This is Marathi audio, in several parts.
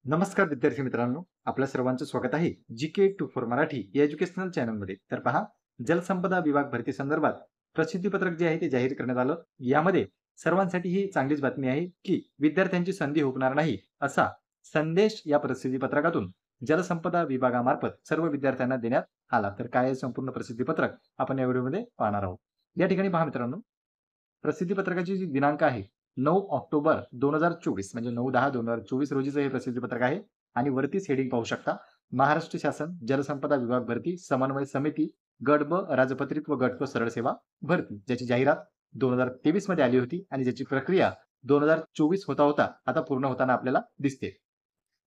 नमस्कार विद्यार्थी मित्रांनो, आपल्या सर्वांचं स्वागत आहे GK24 मराठी या एज्युकेशनल चॅनलमध्ये. तर पहा, जलसंपदा विभाग भरती संदर्भात प्रसिद्धीपत्रक जे आहे ते जाहीर करण्यात आलं. यामध्ये सर्वांसाठी ही चांगलीच बातमी आहे की विद्यार्थ्यांची संधी हुकणार नाही असा संदेश या प्रसिद्धीपत्रकातून जलसंपदा विभागामार्फत सर्व विद्यार्थ्यांना देण्यात आला. तर काय आहे संपूर्ण प्रसिद्धीपत्रक आपण या व्हिडिओमध्ये पाहणार आहोत. या ठिकाणी पहा मित्रांनो, प्रसिद्धीपत्रकाची जी दिनांक आहे 9 ऑक्टोबर 2024 म्हणजे 9/10/2024 रोजीचं हे प्रसिद्धीपत्रक आहे आणि वरतीच हेडिंग पाहू शकता. महाराष्ट्र शासन जलसंपदा विभाग भरती समन्वय समिती गट ब राजपत्रित व गट क सरळ सेवा भरती, ज्याची जाहिरात 2023 मध्ये आली होती आणि ज्याची प्रक्रिया 2024 होता होता आता पूर्ण होताना आपल्याला दिसते.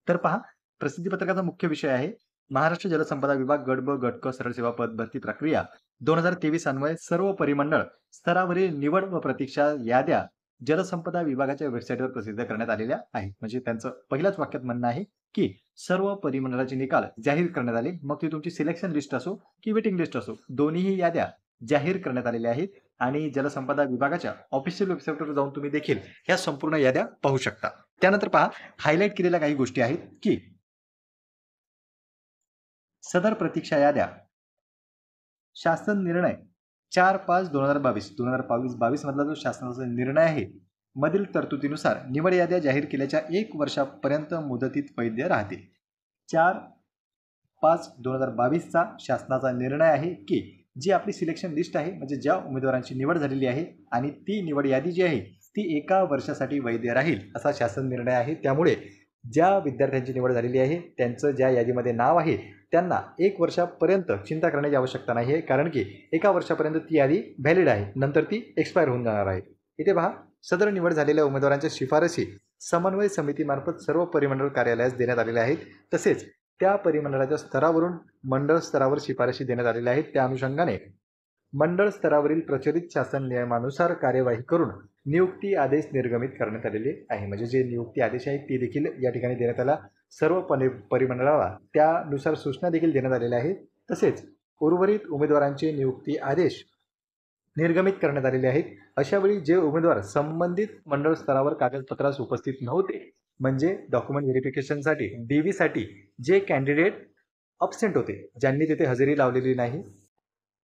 तर पहा, प्रसिद्धीपत्रकाचा मुख्य विषय आहे महाराष्ट्र जलसंपदा विभाग गट ब गट क सरळ सेवा पद भरती प्रक्रिया 2023 अन्वये सर्व परिमंडळ स्तरावरील निवड व प्रतीक्षा याद्या जलसंपदा विभागाच्या वेबसाईटवर प्रसिद्ध करण्यात आलेल्या आहेत. म्हणजे त्यांचं पहिल्याच वाक्यात म्हणणं आहे की सर्व परिमंडळाचे निकाल जाहीर करण्यात आले, मग ती तुमची सिलेक्शन लिस्ट असो की वेटिंग लिस्ट असो, दोन्हीही याद्या जाहीर करण्यात आलेल्या आहेत आणि जलसंपदा विभागाच्या ऑफिशियल वेबसाईटवर जाऊन तुम्ही देखील ह्या संपूर्ण याद्या पाहू शकता. त्यानंतर पहा, हायलाईट केलेल्या काही गोष्टी आहेत की सदर प्रतीक्षा याद्या शासन निर्णय 4/5/2022 मधला जो शासनाचा निर्णय आहे मधील तरतुदीनुसार निवड याद्या जाहीर केल्याच्या 1 वर्षापर्यंत मुदतीत वैध राहतील. 4/5/2022 चा शासनाचा निर्णय आहे की जी आपली सिलेक्शन लिस्ट आहे, म्हणजे ज्या उमेदवारांची निवड झालेली आहे आणि ती निवड यादी जी आहे ती 1 वर्षासाठी वैध राहील असा शासन निर्णय आहे. त्यामुळे ज्या विद्यार्थ्यांची निवड झालेली आहे त्यांचं ज्या यादीमध्ये नाव आहे त्यांना 1 वर्षापर्यंत चिंता करण्याची आवश्यकता नाही आहे, कारण की 1 वर्षापर्यंत ती यादी व्हॅलिड आहे, नंतर ती एक्सपायर होऊन जाणार आहे. इथे पहा, सदर निवड झालेल्या उमेदवारांच्या शिफारसी समन्वय समितीमार्फत सर्व परिमंडळ कार्यालयास देण्यात आलेल्या आहेत. तसेच त्या परिमंडळाच्या स्तरावरून मंडळ स्तरावर शिफारशी देण्यात आलेल्या आहेत. त्या अनुषंगाने मंडळ स्तरावरील प्रचलित शासन नियमानुसार कार्यवाही करून नियुक्ती आदेश निर्गमित करण्यात आलेले आहे. म्हणजे जे नियुक्ती आदेश आहेत ते देखील या ठिकाणी देण्यात आला. सर्व परिमंडळाला त्यानुसार सूचना देखील देण्यात आलेल्या आहेत. तसेच उर्वरित उमेदवारांचे नियुक्ती आदेश निर्गमित करण्यात आलेले आहेत. अशा वेळी जे उमेदवार संबंधित मंडळ स्तरावर कागदपत्रास उपस्थित नव्हते, म्हणजे डॉक्युमेंट व्हेरिफिकेशनसाठी DV साठी जे कॅन्डिडेट अब्सेंट होते, ज्यांनी तिथे हजेरी लावलेली नाही,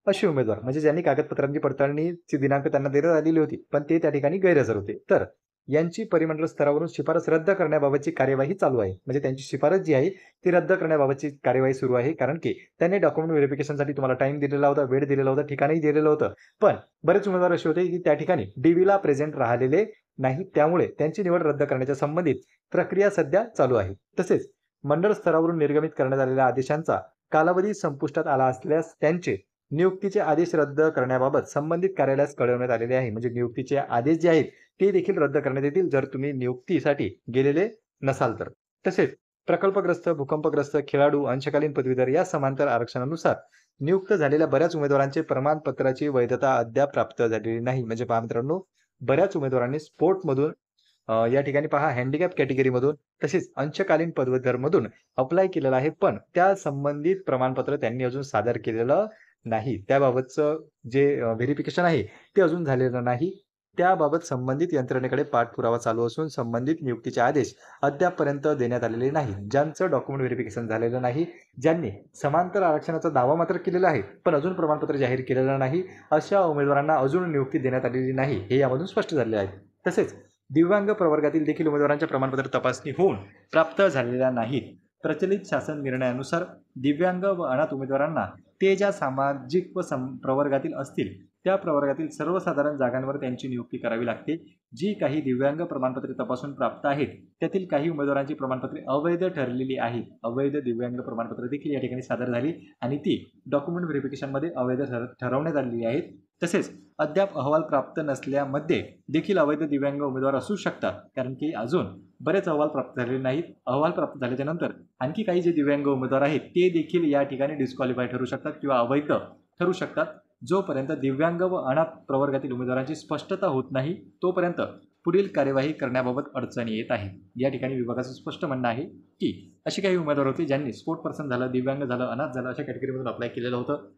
असे उमेदवार म्हणजे ज्यांनी कागदपत्रांची पडताळणीची दिनांक त्यांना देण्यात आलेली होती पण ते त्या ठिकाणी गैरहजर होते, तर यांची परिमंडळ स्तरावरून शिफारस रद्द करण्याबाबतची कार्यवाही चालू आहे. म्हणजे त्यांची शिफारस जी आहे ती रद्द करण्याबाबतची कार्यवाही सुरू आहे, कारण की त्यांनी डॉक्युमेंट व्हेरिफिकेशनसाठी तुम्हाला टाइम दिलेला होता, वेळ दिलेला होता, ठिकाणही दिलेलं होतं, पण बरेच उमेदवार असे होते की त्या ठिकाणी DVला प्रेझेंट राहिलेले नाही, त्यामुळे त्यांची निवड रद्द करण्याच्या संबंधित प्रक्रिया सध्या चालू आहे. तसेच मंडळ स्तरावरून निर्गमित करण्यात आलेल्या आदेशांचा कालावधी संपुष्टात आला असल्यास त्यांचे नियुक्तीचे आदेश रद्द करण्याबाबत संबंधित कार्यालयास कळवण्यात आलेले आहे. म्हणजे नियुक्तीचे आदेश जे आहेत ते देखील रद्द करण्यात येतील जर तुम्ही नियुक्तीसाठी गेलेले नसाल तर. तसेच प्रकल्पग्रस्त, भूकंपग्रस्त, खेळाडू, अंशकालीन पदवीधर या समांतर आरक्षणानुसार नियुक्त झालेल्या बऱ्याच उमेदवारांचे प्रमाणपत्राची वैधता अद्याप प्राप्त झालेली नाही. म्हणजे पहा मित्रांनो, बऱ्याच उमेदवारांनी स्पोर्टमधून या ठिकाणी पहा हँडिकॅप कॅटेगरीमधून तसेच अंशकालीन पदवीधरमधून अप्लाय केलेला आहे, पण त्या संबंधित प्रमाणपत्र त्यांनी अजून सादर केलेलं नाही. त्याबाबतचं जे व्हेरिफिकेशन आहे ते अजून झालेलं नाही. त्याबाबत संबंधित यंत्रणेकडे पाठपुरावा चालू असून संबंधित नियुक्तीचे आदेश अद्यापपर्यंत देण्यात आलेले नाही. ज्यांचं डॉक्युमेंट व्हेरिफिकेशन झालेलं नाही, ज्यांनी समांतर आरक्षणाचा दावा मात्र केलेला आहे पण अजून प्रमाणपत्र जाहीर केलेलं नाही, अशा उमेदवारांना अजून नियुक्ती देण्यात आलेली नाही, हे यामधून स्पष्ट झाले आहे. तसेच दिव्यांग प्रवर्गातील देखील उमेदवारांच्या प्रमाणपत्र तपासणी होऊन प्राप्त झालेल्या नाहीत. प्रचलित शासन निर्णयानुसार दिव्यांग व अनाथ उमेदवारांना ते ज्या सामाजिक व प्रवर्गातील असतील त्या प्रवर्गातील सर्वसाधारण जागांवर त्यांची नियुक्ती करावी लागते. जी काही दिव्यांग प्रमाणपत्रे तपासून प्राप्त आहेत त्यातील काही उमेदवारांची प्रमाणपत्रे अवैध ठरलेली आहेत. अवैध दिव्यांग प्रमाणपत्रे देखील या ठिकाणी सादर झाली आणि ती डॉक्युमेंट व्हेरिफिकेशनमध्ये अवैध ठरवण्यात आलेली आहेत. तसेच अद्याप अहवाल प्राप्त नसल्यामध्ये देखील अवैध दिव्यांग उमेदवार असू शकतात, कारण की अजून बरेच अहवाल प्राप्त झालेले नाहीत. अहवाल प्राप्त झाल्याच्या नंतर आणखी काही जे दिव्यांग उमेदवार आहेत ते देखील या ठिकाणी डिस्क्वालिफाय ठरू शकतात किंवा अवैध ठरू शकतात. जोपर्यंत दिव्यांग व अनाथ प्रवर्गातील उमेदवारांची स्पष्टता होत नाही तोपर्यंत पुढील कार्यवाही करण्याबाबत अडचणी येत आहेत. या ठिकाणी विभागाचं स्पष्ट म्हणणं आहे की असे काही उमेदवार होते ज्यांनी स्पोर्ट पर्सन झालं, दिव्यांग झालं, अनाथ झालं अशा कॅटेगरीमधून अप्लाय केलेलं होतं.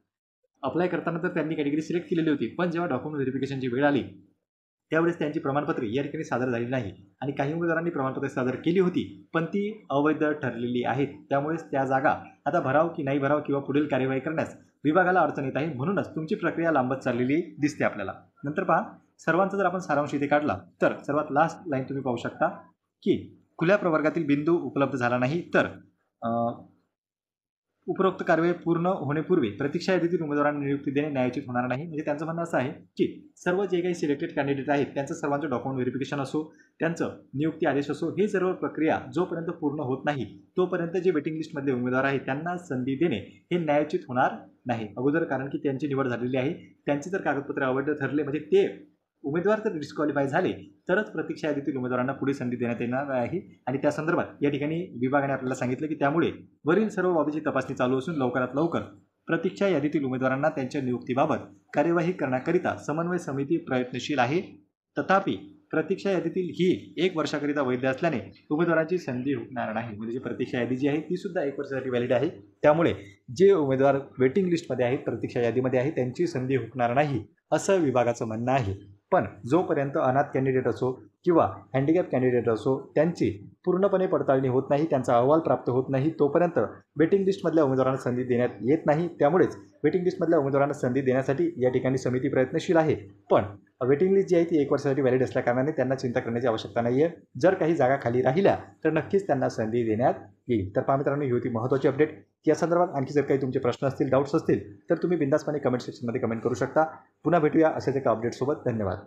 अप्लाय करताना तर त्यांनी कॅटेगरी सिलेक्ट केलेली होती, पण जेव्हा डॉक्युमेंट व्हेरिफिकेशनची वेळ आली त्यावेळेस त्यांची प्रमाणपत्रे या ठिकाणी सादर झाली नाही आणि काही उमेदवारांनी प्रमाणपत्रे सादर केली होती पण ती अवैध ठरलेली आहेत. त्यामुळेच त्या जागा आता भराव की नाही भराव किंवा पुढील कार्यवाही करण्यास विभागाला अडचण येत आहे. म्हणूनच तुमची प्रक्रिया लांबत चाललेली दिसते आपल्याला. नंतर पहा, सर्वांचा जर आपण सारांश इथे काढला तर सर्वात लास्ट लाईन तुम्ही पाहू शकता की खुल्या प्रवर्गातील बिंदू उपलब्ध झाला नाही तर उपरोक्त कार्यवाही पूर्ण होण्यापूर्वी प्रतीक्षा यादीतील उमेदवारांना नियुक्ती देणे न्यायोचित होणार नाही. म्हणजे त्यांचं म्हणणं असं आहे की सर्व जे काही सिलेक्टेड कॅन्डिडेट आहेत त्यांचं सर्वांचं डॉक्युमेंट व्हेरिफिकेशन असो, त्यांचं नियुक्ती आदेश असो, हे सर्व प्रक्रिया जोपर्यंत पूर्ण होत नाही तोपर्यंत जे वेटिंग लिस्टमधले उमेदवार आहेत त्यांना संधी देणे हे न्यायोचित होणार नाही अगोदर. कारण की त्यांची निवड झालेली आहे, त्यांचे जर कागदपत्रे अवैध ठरले म्हणजे ते उमेदवार जर डिस्क्वालिफाय झाले तरच प्रतीक्षा यादीतील उमेदवारांना पुढे संधी देण्यात येणार आहे. आणि त्या संदर्भात या ठिकाणी विभागाने आपल्याला सांगितलं की त्यामुळे वरील सर्व बाबीची तपासणी चालू असून लवकरात लवकर प्रतीक्षा यादीतील उमेदवारांना त्यांच्या नियुक्तीबाबत कार्यवाही करण्याकरिता समन्वय समिती प्रयत्नशील आहे. तथापि प्रतीक्षा यादीतील ही 1 वर्षाकरिता वैध असल्याने उमेदवारांची संधी हुकणार नाही. म्हणजे जी प्रतीक्षा यादी जी आहे ती सुद्धा 1 वर्षासाठी व्हॅलिड आहे. त्यामुळे जे उमेदवार वेटिंग लिस्टमध्ये आहेत, प्रतीक्षा यादीमध्ये आहे, त्यांची संधी हुकणार नाही असं विभागाचं म्हणणं आहे. पण जोपर्यंत अनाथ कॅन्डिडेट असो किंवा हँडिकॅप कॅन्डिडेट असो त्यांची पूर्णपणे पडताळणी होत नाही, त्यांचा अहवाल प्राप्त होत नाही तोपर्यंत वेटिंग लिस्टमधल्या उमेदवारांना संधी देण्यात येत नाही. त्यामुळेच वेटिंग लिस्टमधल्या उमेदवारांना संधी देण्यासाठी या ठिकाणी समिती प्रयत्नशील आहे. पण वेटिंग लिस्ट जी आहे ती 1 वर्षासाठी व्हॅलिड असल्याकारणाने त्यांना चिंता करण्याची आवश्यकता नाही आहे. जर काही जागा खाली राहिल्या तर नक्कीच त्यांना संधी देण्यात येईल. तर पहा मित्रांनो, ही होती महत्त्वाची अपडेट. या संदर्भात आणखी जर काही तुमचे प्रश्न असतील, डाऊट्स असतील तर तुम्ही बिंदासपणे कमेंट सेक्शनमध्ये कमेंट करू शकता. पुन्हा भेटूया अशाच एका अपडेटसोबत. धन्यवाद.